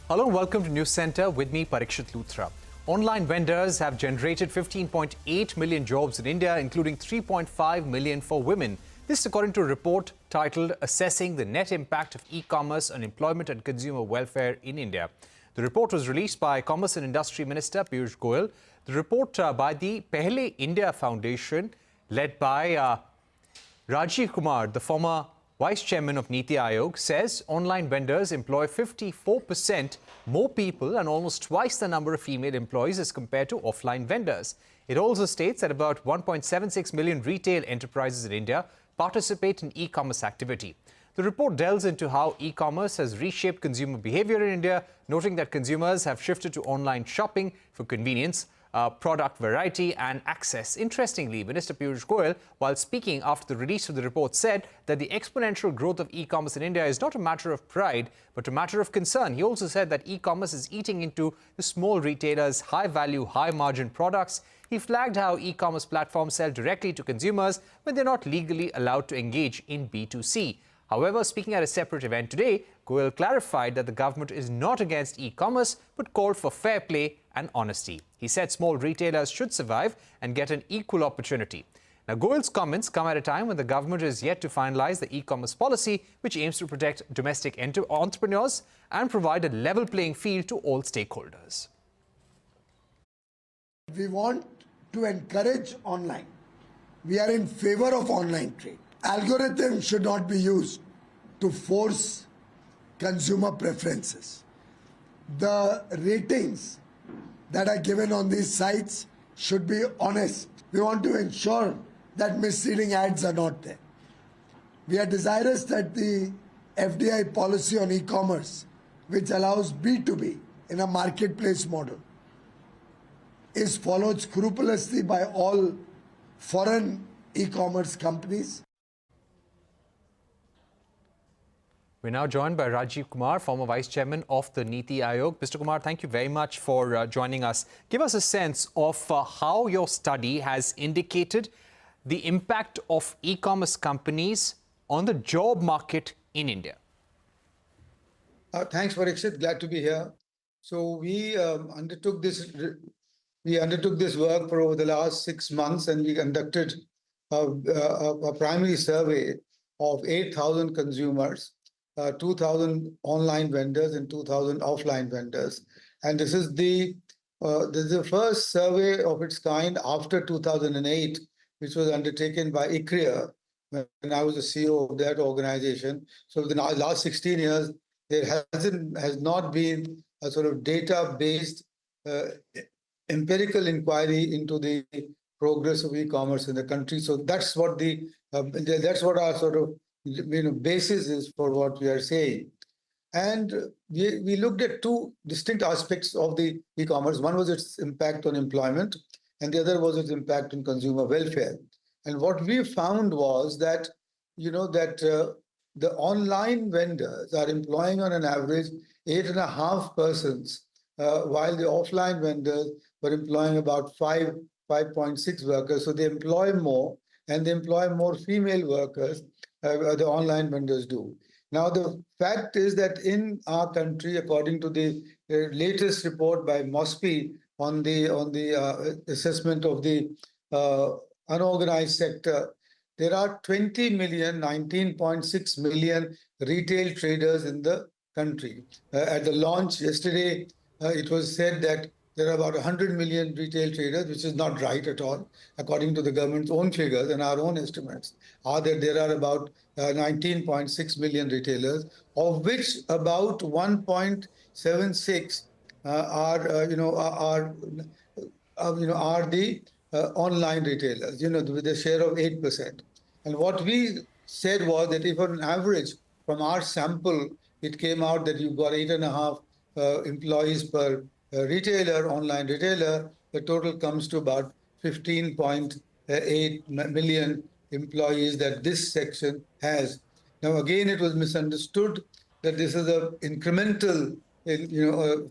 Hello and welcome to News Center with me, Parikshit Luthra. Online vendors have generated 15.8 million jobs in India, including 3.5 million for women. This according to a report titled Assessing the Net Impact of E-Commerce on Employment and Consumer Welfare in India. The report was released by Commerce and Industry Minister Piyush Goyal. The report by the Pahle India Foundation, led by Rajiv Kumar, the former Vice Chairman of NITI Aayog, says online vendors employ 54% more people and almost twice the number of female employees as compared to offline vendors. It also states that about 1.76 million retail enterprises in India participate in e-commerce activity. The report delves into how e-commerce has reshaped consumer behavior in India, noting that consumers have shifted to online shopping for convenience, product variety and access. Interestingly, Minister Piyush Goyal, while speaking after the release of the report, said that the exponential growth of e-commerce in India is not a matter of pride, but a matter of concern. He also said that e-commerce is eating into the small retailers' high-value, high-margin products. He flagged how e-commerce platforms sell directly to consumers when they're not legally allowed to engage in B2C. However, speaking at a separate event today, Goyal clarified that the government is not against e-commerce, but called for fair play and honesty. He said small retailers should survive and get an equal opportunity. Now, Goyal's comments come at a time when the government is yet to finalize the e-commerce policy, which aims to protect domestic entrepreneurs and provide a level playing field to all stakeholders. We want to encourage online. We are in favor of online trade. Algorithms should not be used to force consumer preferences. The ratings that are given on these sites should be honest. We want to ensure that misleading ads are not there. We are desirous that the FDI policy on e-commerce, which allows B2B in a marketplace model, is followed scrupulously by all foreign e-commerce companies. We're now joined by Rajiv Kumar, former Vice Chairman of the NITI Aayog. Mr. Kumar, thank you very much for joining us. Give us a sense of how your study has indicated the impact of e-commerce companies on the job market in India. Thanks, Parikshit. Glad to be here. So we undertook this work for over the last 6 months, and we conducted a primary survey of 8,000 consumers, 2,000 online vendors and 2,000 offline vendors. And this is the first survey of its kind after 2008, which was undertaken by ICRIER when I was the CEO of that organization. So in the last 16 years, there has not been a sort of data-based empirical inquiry into the progress of e-commerce in the country. So that's what our sort of basis is for what we are saying. And we looked at two distinct aspects of the e-commerce. One was its impact on employment, and the other was its impact on consumer welfare. And what we found was that, the online vendors are employing on an average 8.5 persons, while the offline vendors were employing about 5.6 workers. So they employ more, and they employ more female workers, the online vendors do. Now, the fact is that in our country, according to the latest report by MOSPI on the assessment of the unorganized sector, there are 19.6 million retail traders in the country. At the launch yesterday, it was said that there are about 100 million retail traders, which is not right at all. According to the government's own figures and our own estimates, there are about 19.6 million retailers, of which about 1.76 are the online retailers, with a share of 8%. And what we said was that if on average from our sample, it came out that you've got 8.5 employees per online retailer, the total comes to about 15.8 million employees that this section has. Now, again, it was misunderstood that this is an incremental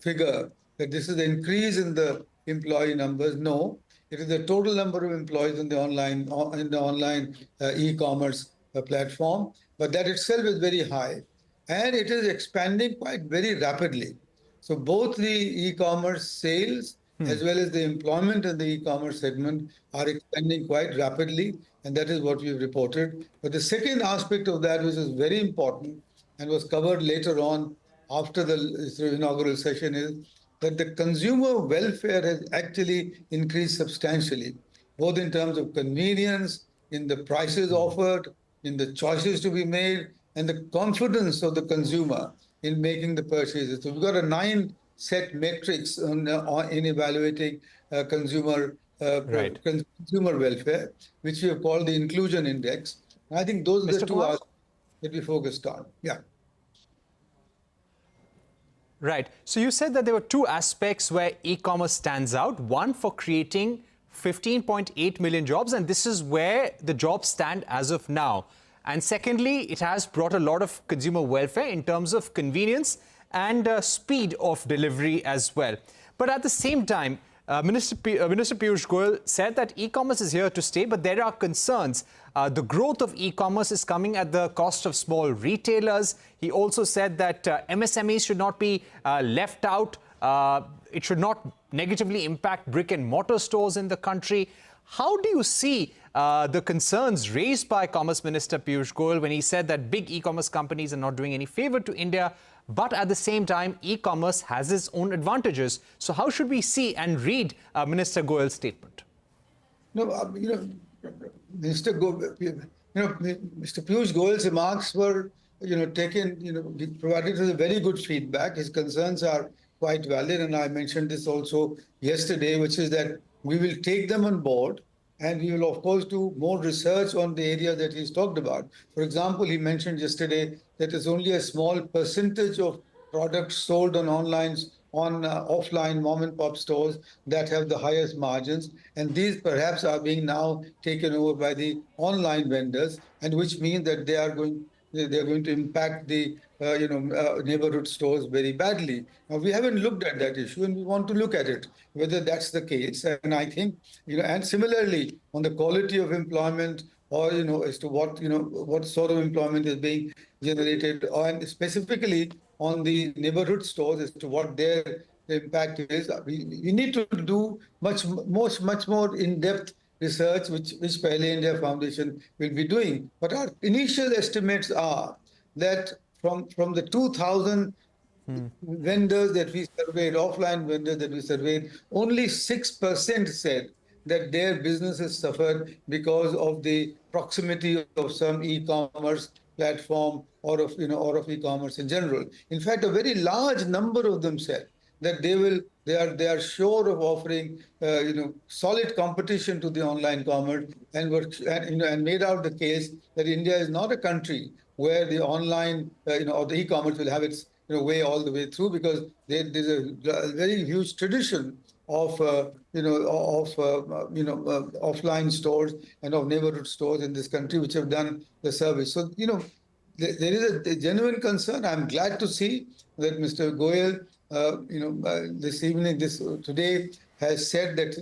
figure, that this is an increase in the employee numbers. No, it is the total number of employees in the online e-commerce platform, but that itself is very high, and it is expanding quite very rapidly. So both the e-commerce sales as well as the employment in the e-commerce segment are expanding quite rapidly, and that is what we've reported. But the second aspect of that, which is very important and was covered later on after the inaugural session, is that the consumer welfare has actually increased substantially, both in terms of convenience, in the prices offered, in the choices to be made, and the confidence of the consumer in making the purchases. So we've got a 9 set metrics in evaluating Right. consumer welfare, which we have called the inclusion index. And I think those are the Mr. two Kumar? aspects that we focused on. Yeah. Right. So you said that there were two aspects where e-commerce stands out. One for creating 15.8 million jobs, and this is where the jobs stand as of now. And secondly, it has brought a lot of consumer welfare in terms of convenience and speed of delivery as well. But at the same time, Minister Piyush Goyal said that e-commerce is here to stay, but there are concerns. The growth of e-commerce is coming at the cost of small retailers. He also said that MSMEs should not be left out. It should not negatively impact brick and mortar stores in the country. How do you see the concerns raised by Commerce Minister Piyush Goyal when he said that big e-commerce companies are not doing any favor to India, but at the same time, e-commerce has its own advantages? So how should we see and read Minister Goyal's statement? No, Mr. Mr. Piyush Goyal's remarks were, taken, provided us a very good feedback. His concerns are quite valid, and I mentioned this also yesterday, which is that we will take them on board, and we will, of course, do more research on the area that he's talked about. For example, he mentioned yesterday that it's only a small percentage of products sold on offline mom and pop stores that have the highest margins, and these perhaps are being now taken over by the online vendors, and which means that they are going to impact the neighborhood stores very badly. Now, we haven't looked at that issue, and we want to look at it, whether that's the case. And I think, and similarly on the quality of employment, or as to what sort of employment is being generated, and specifically on the neighborhood stores as to what their impact is. We need to do much more in-depth research, which Pahle India Foundation will be doing. But our initial estimates are that from the 2,000 vendors that we surveyed, offline vendors that we surveyed, only 6% said that their businesses suffered because of the proximity of some e-commerce platform or of e-commerce in general. In fact, a very large number of them said that they are sure of offering solid competition to the online commerce, and made out the case that India is not a country where the online or the e-commerce will have its way all the way through, because there's a very huge tradition of offline stores and of neighborhood stores in this country which have done the service. So there is a genuine concern. I'm glad to see that Mr. Goyal today has said that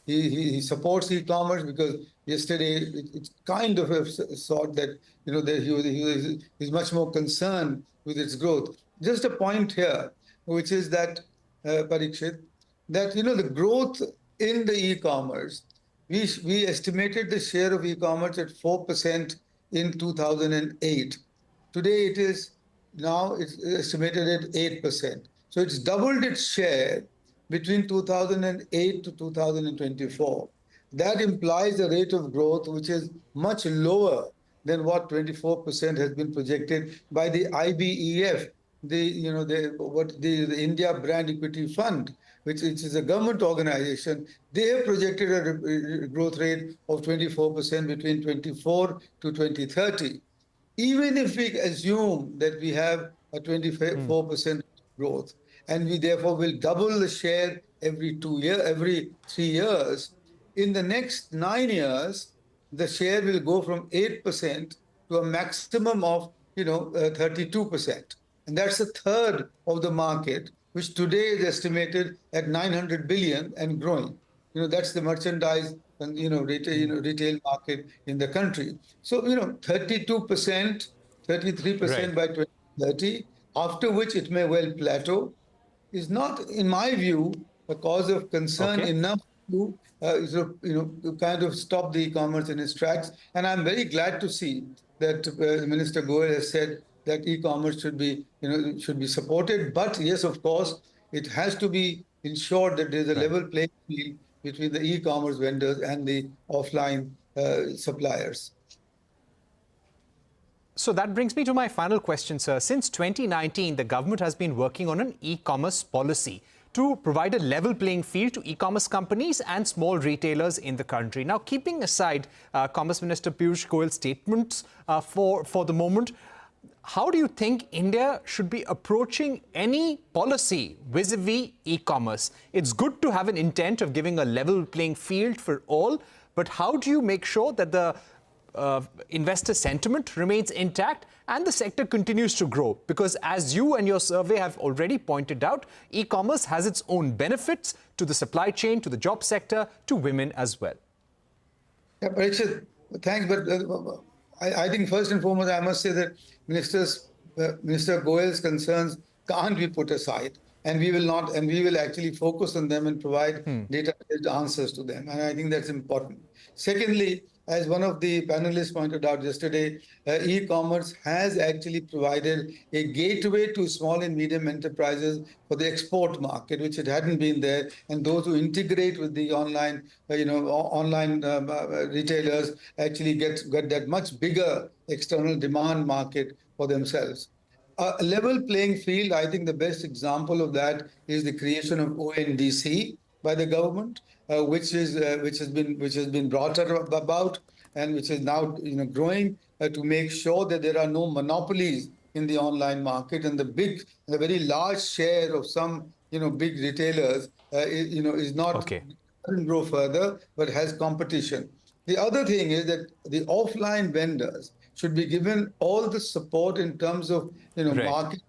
he supports e-commerce, because yesterday it's kind of a thought that that he's much more concerned with its growth. Just a point here, which is that Parikshit, that the growth in the e-commerce, we estimated the share of e-commerce at 4% in 2008. Today it's estimated at 8%. So it's doubled its share between 2008 to 2024. That implies a rate of growth which is much lower than what 24% has been projected by the IBEF, the India Brand Equity Fund, which is a government organization. They have projected a growth rate of 24% between 24 to 2030. Even if we assume that we have a 24% growth, and we therefore will double the share every 3 years, in the next 9 years, the share will go from 8% to a maximum of 32%. And that's a third of the market, which today is estimated at 900 billion and growing. That's the merchandise and retail market in the country. So 32%, 33% by 2030, after which it may well plateau. is not, in my view, a cause of concern Okay. enough to to kind of stop the e-commerce in its tracks. And I'm very glad to see that Minister Goyal has said that e-commerce should be supported. But yes, of course, it has to be ensured that there's a Right. level playing field between the e-commerce vendors and the offline suppliers. So that brings me to my final question, sir. Since 2019, the government has been working on an e-commerce policy to provide a level playing field to e-commerce companies and small retailers in the country. Now, keeping aside Commerce Minister Piyush Goyal's statements for the moment, how do you think India should be approaching any policy vis-a-vis e-commerce? It's good to have an intent of giving a level playing field for all, but how do you make sure that the investor sentiment remains intact and the sector continues to grow? Because as you and your survey have already pointed out, e-commerce has its own benefits to the supply chain, to the job sector, to women as well. Yeah, Parikshit, thanks. But I think first and foremost, I must say that Minister Goyal's concerns can't be put aside, and we will not, and we will actually focus on them and provide data-based answers to them. And I think that's important. Secondly, as one of the panelists pointed out yesterday, e-commerce has actually provided a gateway to small and medium enterprises for the export market, which it hadn't been there. And those who integrate with the online, online retailers actually get that much bigger external demand market for themselves. A level playing field, I think the best example of that is the creation of ONDC by the government, which has been brought about and which is now growing to make sure that there are no monopolies in the online market, and the very large share of some big retailers is not Okay. doesn't grow further but has competition. The other thing is that the offline vendors should be given all the support in terms of Right. market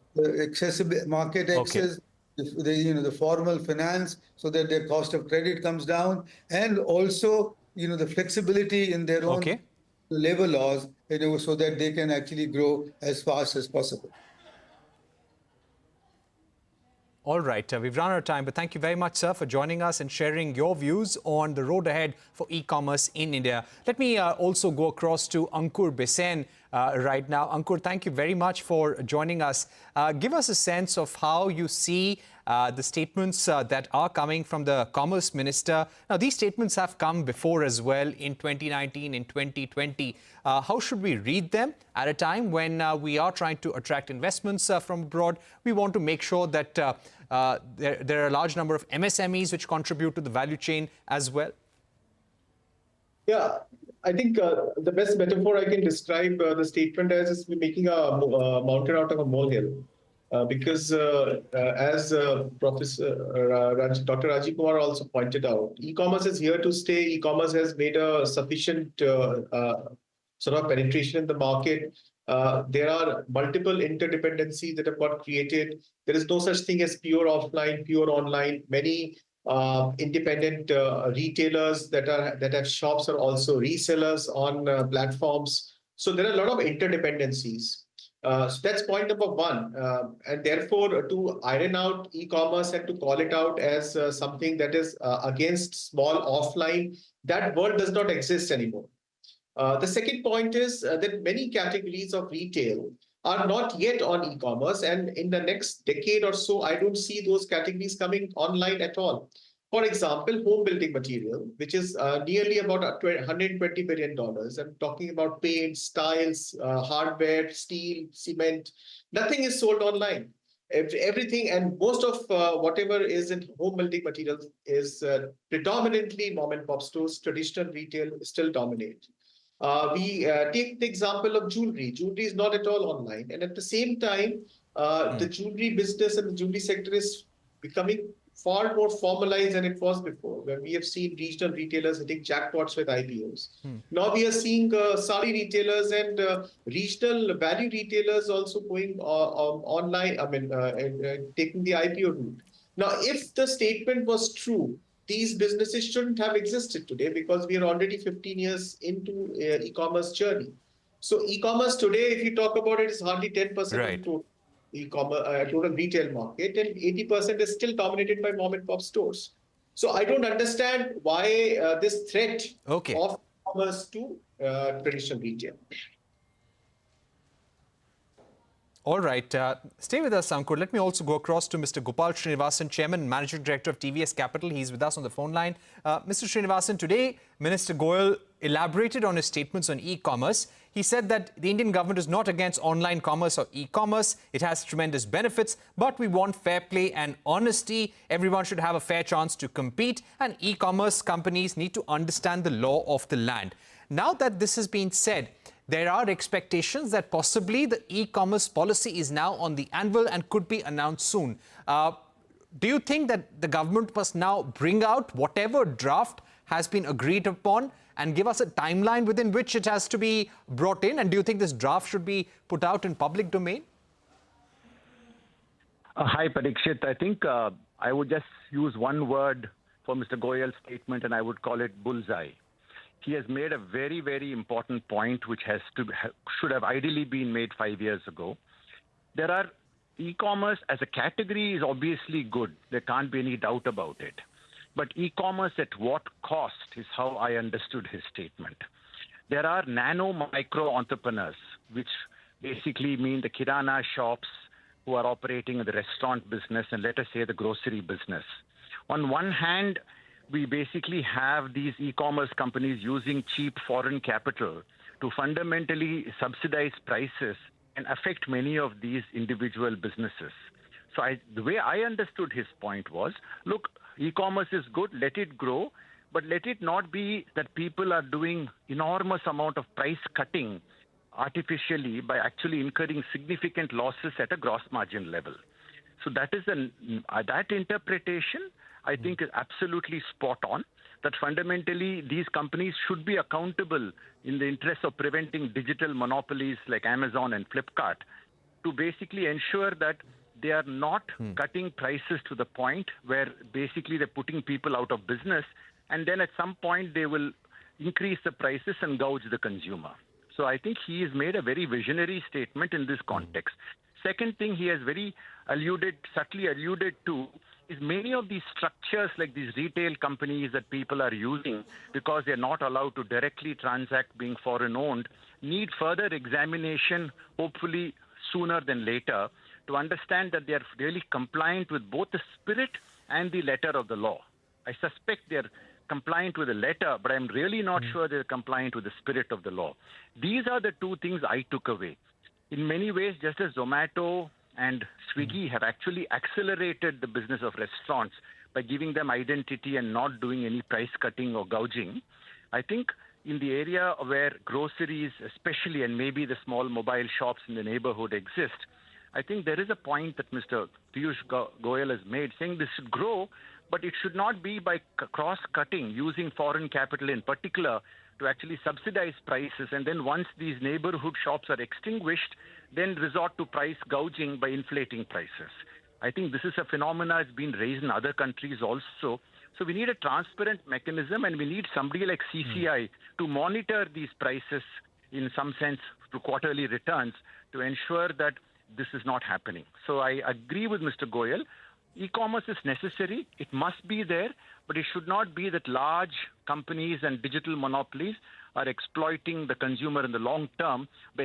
market Okay. access, the formal finance, so that their cost of credit comes down, and also the flexibility in their own Okay. labor laws, so that they can actually grow as fast as possible. All right, we've run out of time, but thank you very much, sir, for joining us and sharing your views on the road ahead for e-commerce in India. Let me also go across to Ankur Bisen right now. Ankur, thank you very much for joining us. Give us a sense of how you see the statements that are coming from the Commerce Minister. Now, these statements have come before as well in 2019, in 2020. How should we read them at a time when we are trying to attract investments from abroad? We want to make sure that there are a large number of MSMEs which contribute to the value chain as well. Yeah, I think the best metaphor I can describe the statement as is making a mountain out of a molehill. Because as Dr. Rajiv Kumar also pointed out, e-commerce is here to stay. E-commerce has made a sufficient sort of penetration in the market. There are multiple interdependencies that have got created. There is no such thing as pure offline, pure online. Many independent retailers that have shops are also resellers on platforms. So there are a lot of interdependencies. So that's point number one. And therefore, to iron out e-commerce and to call it out as something that is against small offline, that word does not exist anymore. The second point is that many categories of retail are not yet on e-commerce, and in the next decade or so, I don't see those categories coming online at all. For example, home building material, which is nearly about $120 billion. I'm talking about paints, tiles, hardware, steel, cement. Nothing is sold online. Everything and most of whatever is in home building materials is predominantly mom and pop stores. Traditional retail still dominate. We take the example of jewelry. Jewelry is not at all online. And at the same time, the jewelry business and the jewelry sector is becoming far more formalized than it was before, where we have seen regional retailers hitting jackpots with IPOs. Now we are seeing sari retailers and regional value retailers also going online, taking the IPO route. Now, if the statement was true, these businesses shouldn't have existed today because we are already 15 years into e-commerce journey. So e-commerce today, if you talk about it, is hardly 10% of the total. e-commerce, total retail market, and 80% is still dominated by mom and pop stores. So I don't understand why this threat Okay. of commerce to traditional retail. All right. Stay with us, Ankur. Let me also go across to Mr. Gopal Srinivasan, Chairman and Managing Director of TVS Capital. He's with us on the phone line. Mr. Srinivasan, today, Minister Goyal elaborated on his statements on e-commerce. He said that the Indian government is not against online commerce or e-commerce. It has tremendous benefits, but we want fair play and honesty. Everyone should have a fair chance to compete, and e-commerce companies need to understand the law of the land. Now that this has been said, there are expectations that possibly the e-commerce policy is now on the anvil and could be announced soon. Do you think that the government must now bring out whatever draft has been agreed upon and give us a timeline within which it has to be brought in? And do you think this draft should be put out in public domain? Hi, Parikshit. I think I would just use one word for Mr. Goyal's statement, and I would call it bullseye. He has made a very, very important point, which should have ideally been made 5 years ago. There are e-commerce as a category is obviously good. There can't be any doubt about it. But e-commerce at what cost is how I understood his statement. There are nano micro entrepreneurs, which basically mean the kirana shops who are operating in the restaurant business and let us say the grocery business. On one hand, we basically have these e-commerce companies using cheap foreign capital to fundamentally subsidize prices and affect many of these individual businesses. So the way I understood his point was, look, e-commerce is good, let it grow, but let it not be that people are doing enormous amount of price cutting artificially by actually incurring significant losses at a gross margin level. So that is that interpretation, I think, is absolutely spot on, that fundamentally these companies should be accountable in the interest of preventing digital monopolies like Amazon and Flipkart to basically ensure that they are not cutting prices to the point where basically they're putting people out of business, and then at some point they will increase the prices and gouge the consumer. So I think he has made a very visionary statement in this context. Second thing he has very subtly alluded to is many of these structures like these retail companies that people are using because they're not allowed to directly transact being foreign owned need further examination, hopefully sooner than later, to understand that they are really compliant with both the spirit and the letter of the law. I suspect they're compliant with the letter, but I'm really not sure they're compliant with the spirit of the law. These are the two things I took away. In many ways, just as Zomato and Swiggy have actually accelerated the business of restaurants by giving them identity and not doing any price cutting or gouging, I think in the area where groceries especially, and maybe the small mobile shops in the neighborhood exist, I think there is a point that Mr. Piyush Goyal has made, saying this should grow, but it should not be by cross-cutting, using foreign capital in particular to actually subsidize prices, and then once these neighborhood shops are extinguished, then resort to price gouging by inflating prices. I think this is a phenomenon that's been raised in other countries also. So we need a transparent mechanism, and we need somebody like CCI to monitor these prices in some sense through quarterly returns to ensure that this is not happening. So I agree with Mr. Goyal. E-commerce is necessary. It must be there, but it should not be that large companies and digital monopolies are exploiting the consumer in the long term by